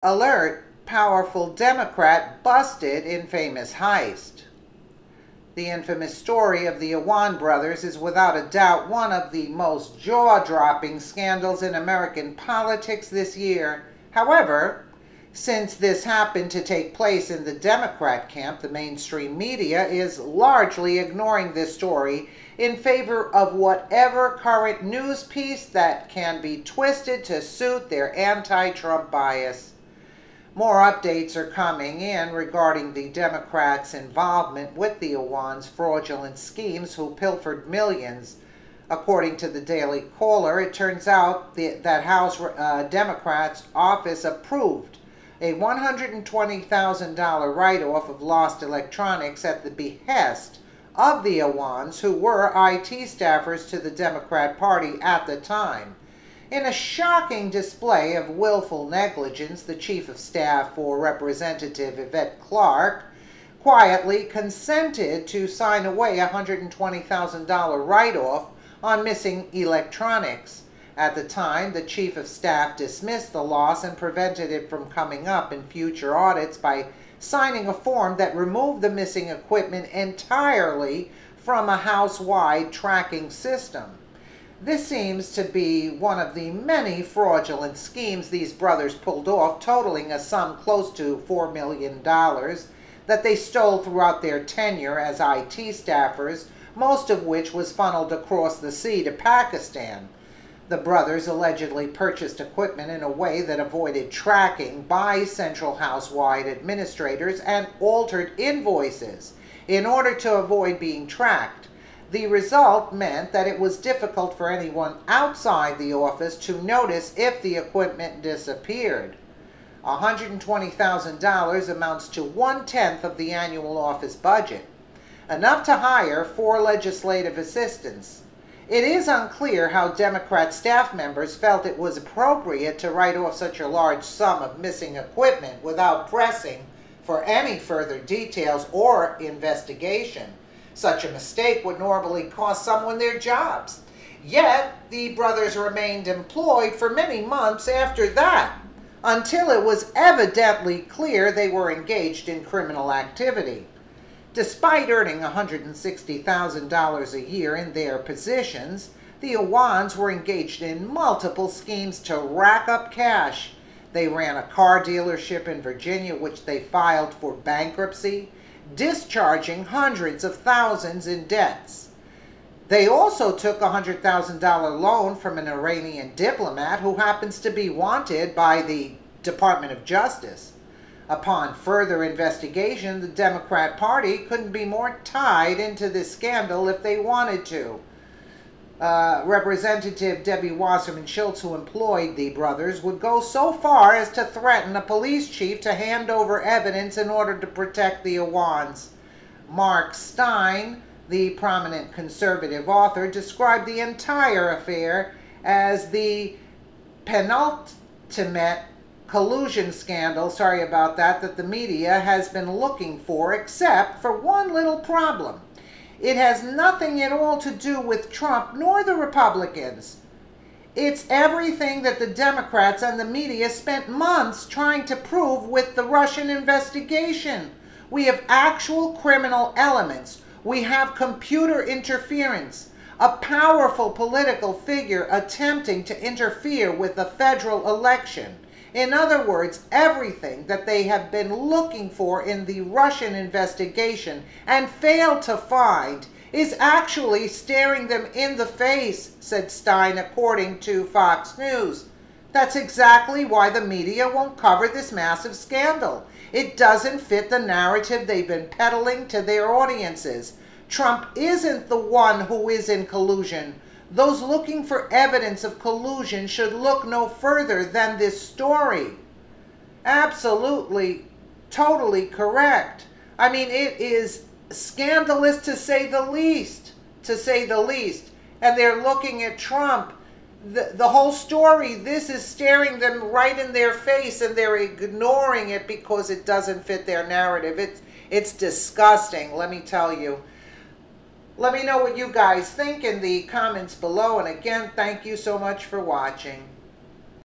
Alert, powerful Democrat busted in famous heist. The infamous story of the Awan brothers is without a doubt one of the most jaw-dropping scandals in American politics this year. However, since this happened to take place in the Democrat camp, the mainstream media is largely ignoring this story in favor of whatever current news piece that can be twisted to suit their anti-Trump bias. More updates are coming in regarding the Democrats' involvement with the Awan's fraudulent schemes who pilfered millions. According to the Daily Caller, it turns out that House Democrats' office approved a $120,000 write-off of lost electronics at the behest of the Awans, who were IT staffers to the Democrat Party at the time. In a shocking display of willful negligence, the Chief of Staff for Representative Yvette Clarke quietly consented to sign away a $120,000 write-off on missing electronics. At the time, the Chief of Staff dismissed the loss and prevented it from coming up in future audits by signing a form that removed the missing equipment entirely from a house-wide tracking system. This seems to be one of the many fraudulent schemes these brothers pulled off, totaling a sum close to $4 million that they stole throughout their tenure as IT staffers, most of which was funneled across the sea to Pakistan. The brothers allegedly purchased equipment in a way that avoided tracking by Central House-wide administrators and altered invoices in order to avoid being tracked. The result meant that it was difficult for anyone outside the office to notice if the equipment disappeared. $120,000 amounts to 1/10 of the annual office budget, enough to hire 4 legislative assistants. It is unclear how Democrat staff members felt it was appropriate to write off such a large sum of missing equipment without pressing for any further details or investigation. Such a mistake would normally cost someone their jobs. Yet, the brothers remained employed for many months after that, until it was evidently clear they were engaged in criminal activity. Despite earning $160,000 a year in their positions, the Awans were engaged in multiple schemes to rack up cash. They ran a car dealership in Virginia, which they filed for bankruptcy, discharging hundreds of thousands in debts. They also took a $100,000 loan from an Iranian diplomat who happens to be wanted by the Department of Justice. Upon further investigation, the Democrat Party couldn't be more tied into this scandal if they wanted to. Representative Debbie Wasserman Schultz, who employed the brothers, would go so far as to threaten a police chief to hand over evidence in order to protect the Awans. Mark Stein, the prominent conservative author, described the entire affair as the penultimate collusion scandal, that the media has been looking for, except for one little problem. It has nothing at all to do with Trump nor the Republicans. It's everything that the Democrats and the media spent months trying to prove with the Russian investigation. We have actual criminal elements. We have computer interference. A powerful political figure attempting to interfere with the federal election. In other words, everything that they have been looking for in the Russian investigation and failed to find is actually staring them in the face, said Stein, according to Fox News. That's exactly why the media won't cover this massive scandal. It doesn't fit the narrative they've been peddling to their audiences. Trump isn't the one who is in collusion. Those looking for evidence of collusion should look no further than this story. Absolutely, totally correct. I mean, it is scandalous to say the least, And they're looking at Trump. The whole story, this is staring them right in their face, and they're ignoring it because it doesn't fit their narrative. It's disgusting, let me tell you. Let me know what you guys think in the comments below. And again, thank you so much for watching.